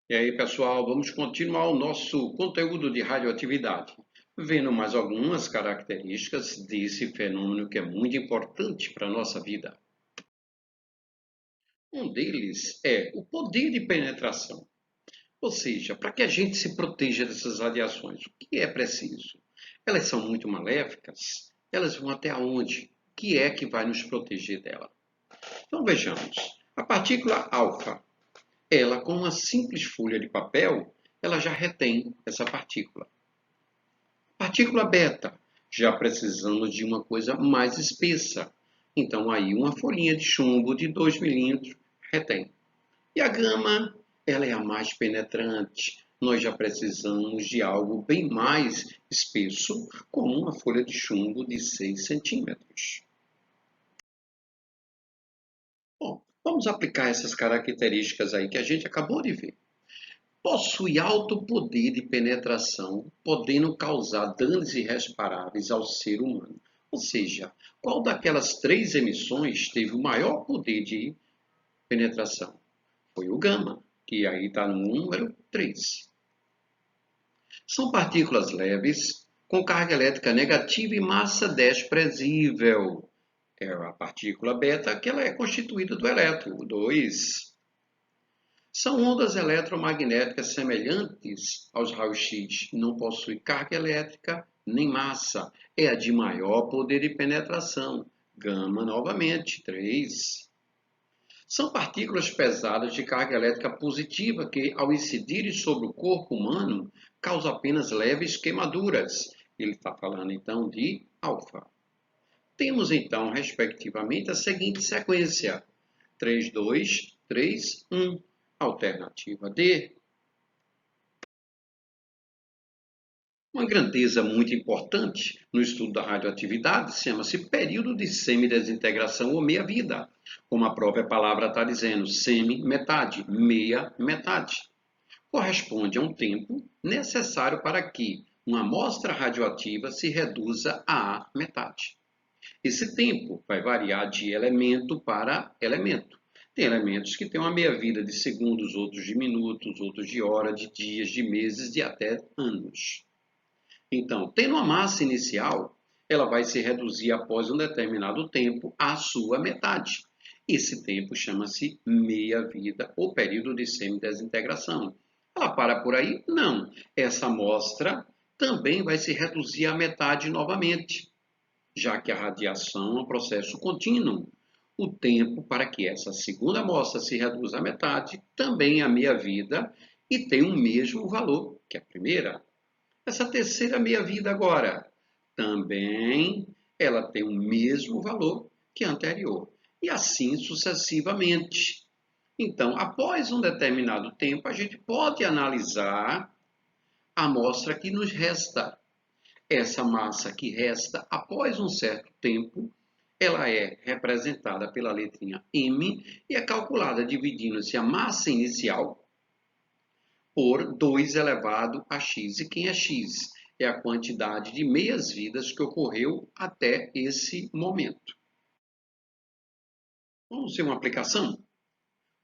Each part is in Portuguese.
E aí, pessoal, vamos continuar o nosso conteúdo de radioatividade, vendo mais algumas características desse fenômeno que é muito importante para a nossa vida. Um deles é o poder de penetração, ou seja, para que a gente se proteja dessas radiações, o que é preciso? Elas são muito maléficas? Elas vão até onde? O que é que vai nos proteger dela? Então vejamos. A partícula alfa, ela com uma simples folha de papel, ela já retém essa partícula. Partícula beta, já precisamos de uma coisa mais espessa. Então aí uma folhinha de chumbo de 2 milímetros retém. E a gama, ela é a mais penetrante. Nós já precisamos de algo bem mais espesso, como uma folha de chumbo de 6 centímetros. Bom, vamos aplicar essas características aí que a gente acabou de ver. Possui alto poder de penetração, podendo causar danos irreparáveis ao ser humano. Ou seja, qual daquelas três emissões teve o maior poder de penetração? Foi o gama, que aí está no número 3. São partículas leves, com carga elétrica negativa e massa desprezível. É a partícula beta, que ela é constituída do elétron, o 2. São ondas eletromagnéticas semelhantes aos raios-x, não possui carga elétrica nem massa, é a de maior poder de penetração. Gama, novamente, 3. São partículas pesadas de carga elétrica positiva que, ao incidirem sobre o corpo humano, causam apenas leves queimaduras. Ele está falando então de alfa. Temos então, respectivamente, a seguinte sequência: 3, 2, 3, 1. Alternativa D. Uma grandeza muito importante no estudo da radioatividade chama-se período de semidesintegração ou meia-vida. Como a própria palavra está dizendo, semi-metade, meia-metade. Corresponde a um tempo necessário para que uma amostra radioativa se reduza à metade. Esse tempo vai variar de elemento para elemento. Tem elementos que têm uma meia-vida de segundos, outros de minutos, outros de horas, de dias, de meses, de até anos. Então, tendo uma massa inicial, ela vai se reduzir após um determinado tempo à sua metade. Esse tempo chama-se meia-vida ou período de semidesintegração. Ela para por aí? Não. Essa amostra também vai se reduzir à metade novamente, já que a radiação é um processo contínuo. O tempo para que essa segunda amostra se reduza à metade também é a meia-vida e tem o mesmo valor que a primeira. Essa terceira meia-vida agora também ela tem o mesmo valor que a anterior. E assim sucessivamente. Então, após um determinado tempo, a gente pode analisar a amostra que nos resta. Essa massa que resta após um certo tempo, ela é representada pela letrinha M e é calculada dividindo-se a massa inicial por 2 elevado a x. E quem é x? É a quantidade de meias-vidas que ocorreu até esse momento. Vamos ver uma aplicação?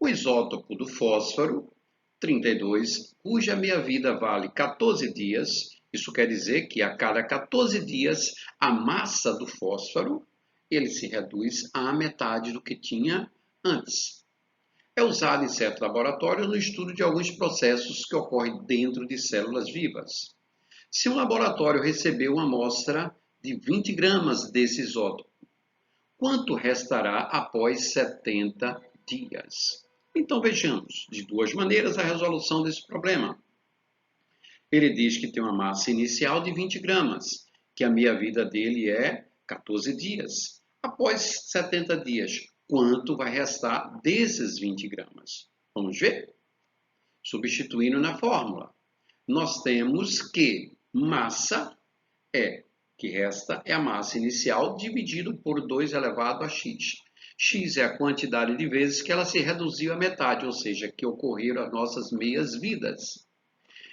O isótopo do fósforo, 32, cuja meia-vida vale 14 dias, isso quer dizer que a cada 14 dias a massa do fósforo ele se reduz à metade do que tinha antes. É usado em certos laboratórios no estudo de alguns processos que ocorrem dentro de células vivas. Se um laboratório recebeu uma amostra de 20 gramas desse isótopo, quanto restará após 70 dias? Então vejamos, de duas maneiras, a resolução desse problema. Ele diz que tem uma massa inicial de 20 gramas, que a meia-vida dele é 14 dias. Após 70 dias, quanto vai restar desses 20 gramas? Vamos ver? Substituindo na fórmula. Nós temos que massa que resta é a massa inicial dividido por 2 elevado a x. X é a quantidade de vezes que ela se reduziu à metade, ou seja, que ocorreram as nossas meias-vidas.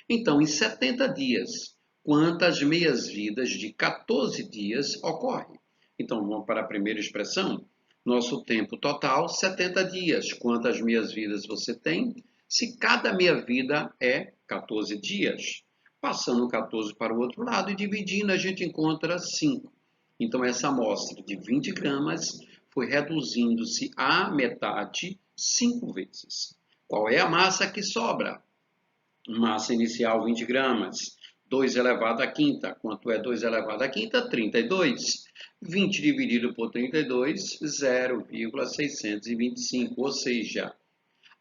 Então, em 70 dias, quantas meias-vidas de 14 dias ocorrem? Então, vamos para a primeira expressão. Nosso tempo total, 70 dias. Quantas meias-vidas você tem? se cada meia-vida é 14 dias. Passando 14 para o outro lado e dividindo, a gente encontra 5. Então, essa amostra de 20 gramas foi reduzindo-se à metade 5 vezes. Qual é a massa que sobra? Massa inicial 20 gramas. 2 elevado à quinta. Quanto é 2 elevado à quinta? 32. 20 dividido por 32, 0,625. Ou seja,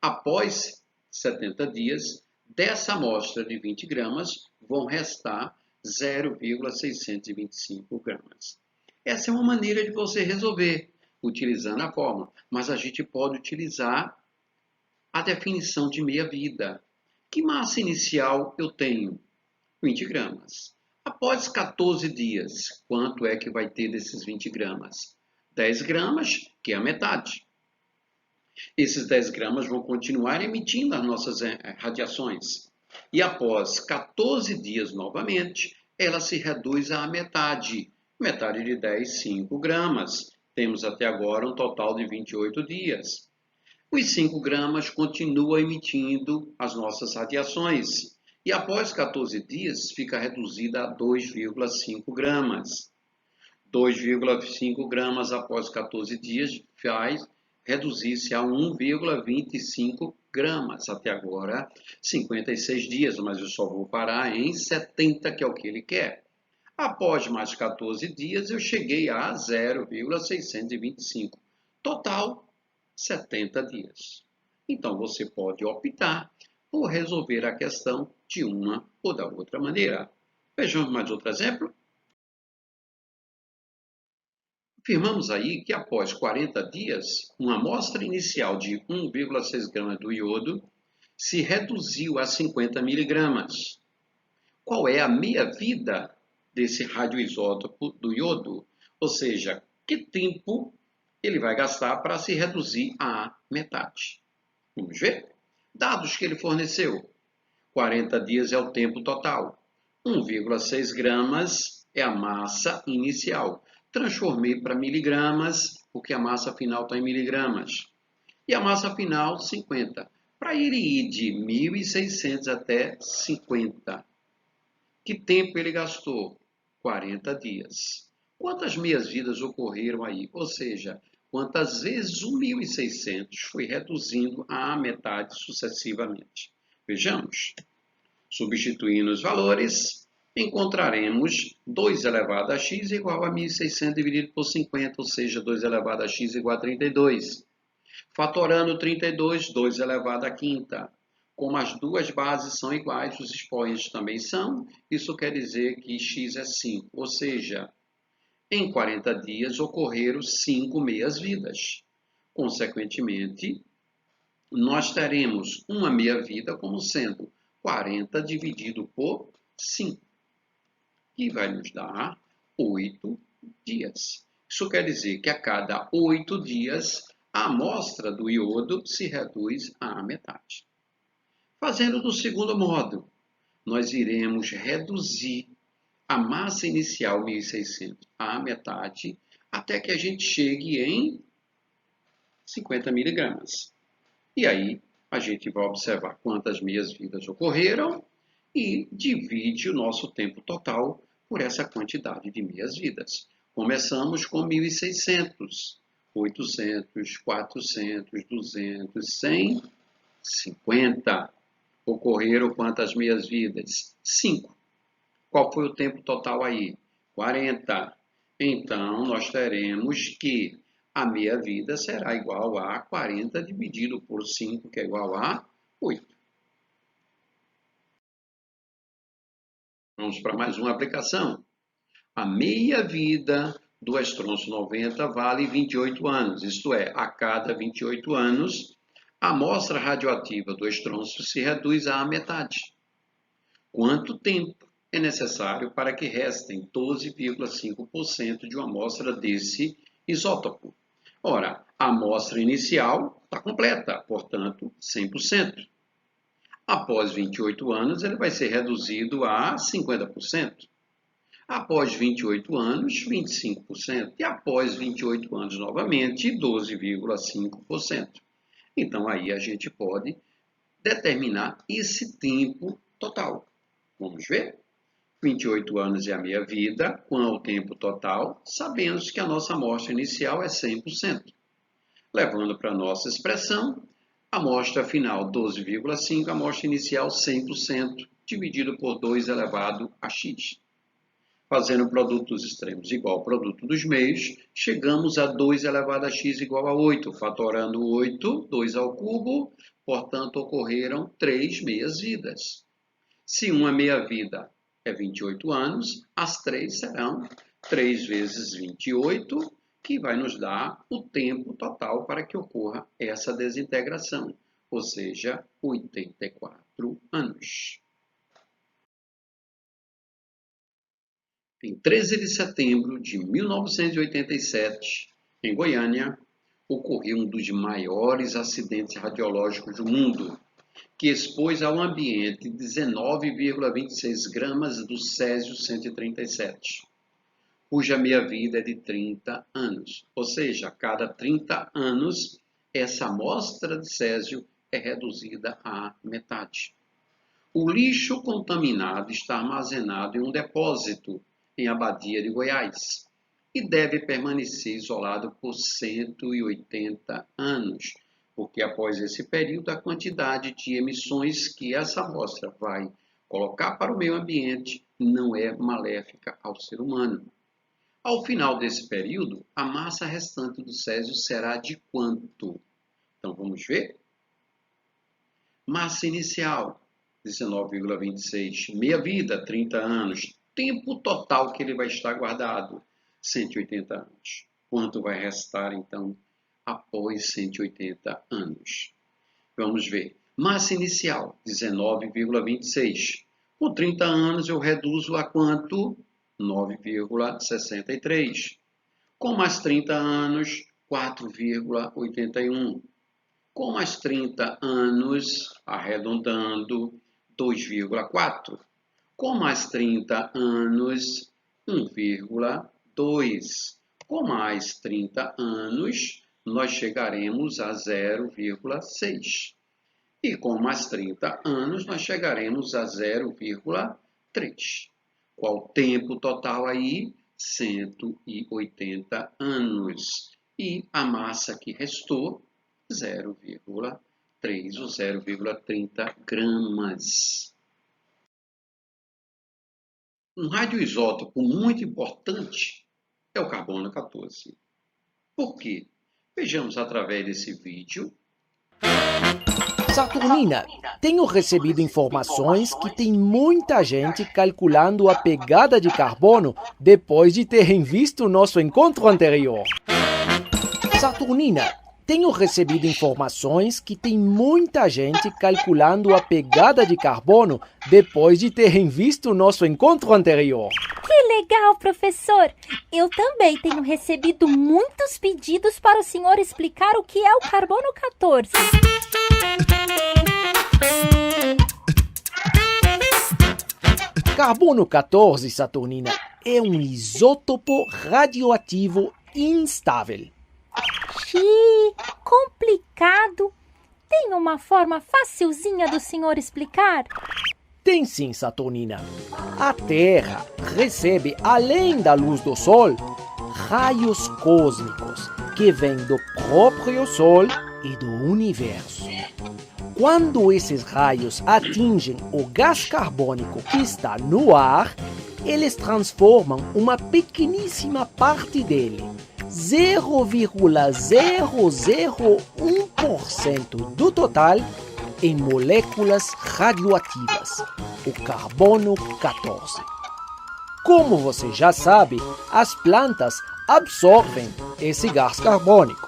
após 70 dias, dessa amostra de 20 gramas, vão restar 0,625 gramas. Essa é uma maneira de você resolver, utilizando a fórmula. Mas a gente pode utilizar a definição de meia-vida. Que massa inicial eu tenho? 20 gramas. Após 14 dias, quanto é que vai ter desses 20 gramas? 10 gramas, que é a metade. Esses 10 gramas vão continuar emitindo as nossas radiações. E após 14 dias novamente, ela se reduz à metade. Metade de 10, 5 gramas. Temos até agora um total de 28 dias. Os 5 gramas continuam emitindo as nossas radiações. E após 14 dias, fica reduzida a 2,5 gramas. 2,5 gramas após 14 dias faz reduzir-se a 1,25 gramas. Até agora, 56 dias, mas eu só vou parar em 70, que é o que ele quer. Após mais 14 dias, eu cheguei a 0,625. Total, 70 dias. Então, você pode optar por resolver a questão de uma ou da outra maneira. Vejamos mais outro exemplo. Afirmamos aí que após 40 dias, uma amostra inicial de 1,6 gramas do iodo se reduziu a 50 miligramas. Qual é a meia-vida desse radioisótopo do iodo? Ou seja, que tempo ele vai gastar para se reduzir à metade? Vamos ver? Dados que ele forneceu. 40 dias é o tempo total. 1,6 gramas é a massa inicial. Transformei para miligramas, porque a massa final está em miligramas. E a massa final, 50. Para ele ir de 1.600 até 50. Que tempo ele gastou? 40 dias. Quantas meias-vidas ocorreram aí? Ou seja, quantas vezes o 1.600 foi reduzindo à metade sucessivamente. Vejamos. Substituindo os valores, encontraremos 2 elevado a x igual a 1.600 dividido por 50, ou seja, 2 elevado a x igual a 32. Fatorando 32, 2 elevado a quinta. Como as duas bases são iguais, os expoentes também são, isso quer dizer que x é 5, ou seja, em 40 dias ocorreram 5 meias-vidas. Consequentemente, nós teremos uma meia-vida como sendo 40 dividido por 5, que vai nos dar 8 dias. Isso quer dizer que a cada 8 dias, a amostra do iodo se reduz à metade. Fazendo do segundo modo, nós iremos reduzir a massa inicial 1.600 à metade, até que a gente chegue em 50 miligramas. E aí, a gente vai observar quantas meias-vidas ocorreram e divide o nosso tempo total por essa quantidade de meias-vidas. Começamos com 1.600, 800, 400, 200, 100, 50. Ocorreram quantas meias-vidas? 5. Qual foi o tempo total aí? 40. Então, nós teremos que a meia-vida será igual a 40 dividido por 5, que é igual a 8. Vamos para mais uma aplicação. A meia-vida do estronço 90 vale 28 anos, isto é, a cada 28 anos, a amostra radioativa do estronço se reduz à metade. Quanto tempo é necessário para que restem 12,5% de uma amostra desse isótopo? Ora, a amostra inicial está completa, portanto, 100%. Após 28 anos, ele vai ser reduzido a 50%. Após 28 anos, 25%. E após 28 anos novamente, 12,5%. Então, aí a gente pode determinar esse tempo total. Vamos ver? 28 anos é a minha vida, quanto ao tempo total, sabemos que a nossa amostra inicial é 100%. Levando para a nossa expressão, a amostra final 12,5, a amostra inicial 100%, dividido por 2 elevado a x. Fazendo o produto dos extremos igual ao produto dos meios, chegamos a 2 elevado a x igual a 8. Fatorando 8, 2 ao cubo, portanto, ocorreram 3 meias-vidas. Se uma meia-vida é 28 anos, as 3 serão 3 vezes 28, que vai nos dar o tempo total para que ocorra essa desintegração, ou seja, 84 anos. Em 13 de setembro de 1987, em Goiânia, ocorreu um dos maiores acidentes radiológicos do mundo, que expôs ao ambiente 19,26 gramas do césio-137, cuja meia-vida é de 30 anos. Ou seja, a cada 30 anos, essa amostra de césio é reduzida à metade. O lixo contaminado está armazenado em um depósito em Abadia de Goiás e deve permanecer isolado por 180 anos, porque após esse período a quantidade de emissões que essa amostra vai colocar para o meio ambiente não é maléfica ao ser humano. Ao final desse período, a massa restante do césio será de quanto? Então vamos ver? Massa inicial, 19,26. Meia-vida, 30 anos. Tempo total que ele vai estar guardado, 180 anos. Quanto vai restar, então, após 180 anos? Vamos ver. Massa inicial, 19,26. Com 30 anos, eu reduzo a quanto? 9,63. Com mais 30 anos, 4,81. Com mais 30 anos, arredondando, 2,4. Com mais 30 anos, 1,2. Com mais 30 anos, nós chegaremos a 0,6. E com mais 30 anos, nós chegaremos a 0,3. Qual o tempo total aí? 180 anos. E a massa que restou, 0,3 ou 0,30 gramas. Um radioisótopo muito importante é o carbono 14. Por quê? Vejamos através desse vídeo. Saturnina, tenho recebido informações que tem muita gente calculando a pegada de carbono depois de terem visto o nosso encontro anterior. Saturnina, tenho recebido informações que tem muita gente calculando a pegada de carbono depois de terem visto o nosso encontro anterior. Que legal, professor! Eu também tenho recebido muitos pedidos para o senhor explicar o que é o carbono 14. Carbono 14, Saturnina, é um isótopo radioativo instável. Xiii, complicado. Tem uma forma facilzinha do senhor explicar? Tem sim, Saturnina. A Terra recebe, além da luz do Sol, raios cósmicos que vêm do próprio Sol e do Universo. Quando esses raios atingem o gás carbônico que está no ar, eles transformam uma pequeníssima parte dele, 0,001% do total, em moléculas radioativas, o carbono 14. Como você já sabe, as plantas absorvem esse gás carbônico.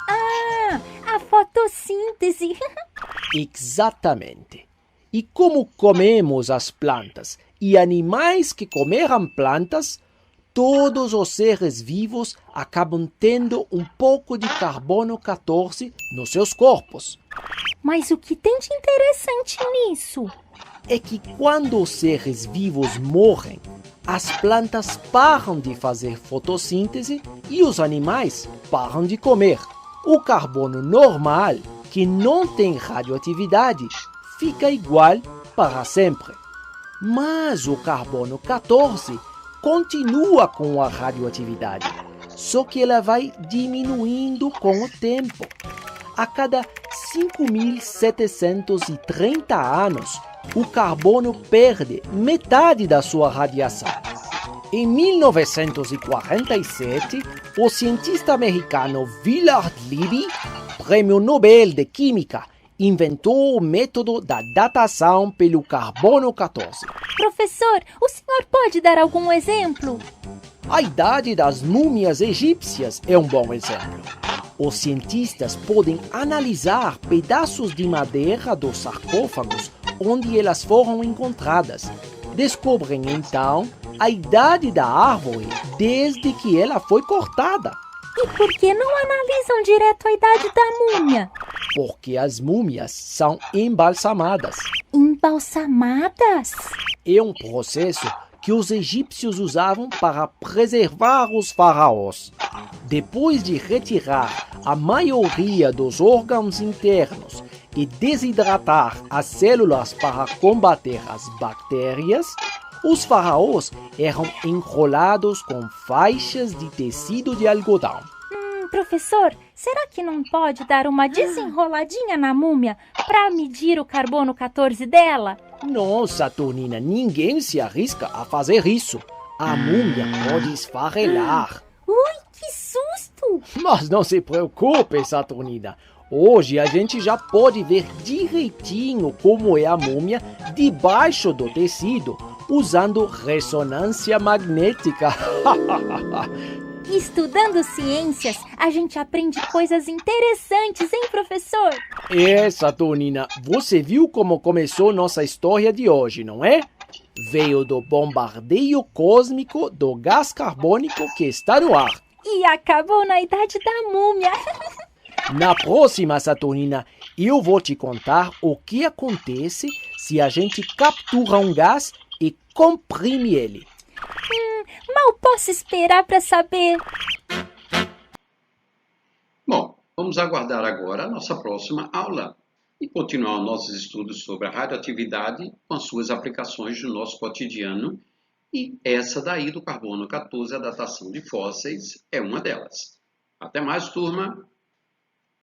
Ah, a fotossíntese. Exatamente. E como comemos as plantas e animais que comeram plantas, todos os seres vivos acabam tendo um pouco de carbono 14 nos seus corpos. Mas o que tem de interessante nisso? É que quando os seres vivos morrem, as plantas param de fazer fotossíntese e os animais param de comer. O carbono normal que não tem radioatividade, fica igual para sempre. Mas o carbono 14 continua com a radioatividade, só que ela vai diminuindo com o tempo. A cada 5.730 anos, o carbono perde metade da sua radiação. Em 1947, o cientista americano Willard Libby, prêmio Nobel de Química, inventou o método da datação pelo carbono 14. Professor, o senhor pode dar algum exemplo? A idade das múmias egípcias é um bom exemplo. Os cientistas podem analisar pedaços de madeira dos sarcófagos onde elas foram encontradas. Descobrem então a idade da árvore desde que ela foi cortada. E por que não analisam direto a idade da múmia? Porque as múmias são embalsamadas. Embalsamadas? É um processo que os egípcios usavam para preservar os faraós. Depois de retirar a maioria dos órgãos internos e desidratar as células para combater as bactérias, os faraós eram enrolados com faixas de tecido de algodão. Professor, será que não pode dar uma desenroladinha na múmia para medir o carbono 14 dela? Não, Saturnina, ninguém se arrisca a fazer isso. A múmia pode esfarelar. Ui, que susto! Mas não se preocupe, Saturnina. Hoje a gente já pode ver direitinho como é a múmia debaixo do tecido, usando ressonância magnética. Estudando ciências, a gente aprende coisas interessantes, hein, professor? É, Saturnina, você viu como começou nossa história de hoje, não é? Veio do bombardeio cósmico do gás carbônico que está no ar. E acabou na idade da múmia. Na próxima, Saturnina, eu vou te contar o que acontece se a gente captura um gás e comprime ele. Mal posso esperar para saber. Bom, vamos aguardar agora a nossa próxima aula e continuar nossos estudos sobre a radioatividade com as suas aplicações no nosso cotidiano. E essa daí do carbono 14, a datação de fósseis, é uma delas. Até mais, turma!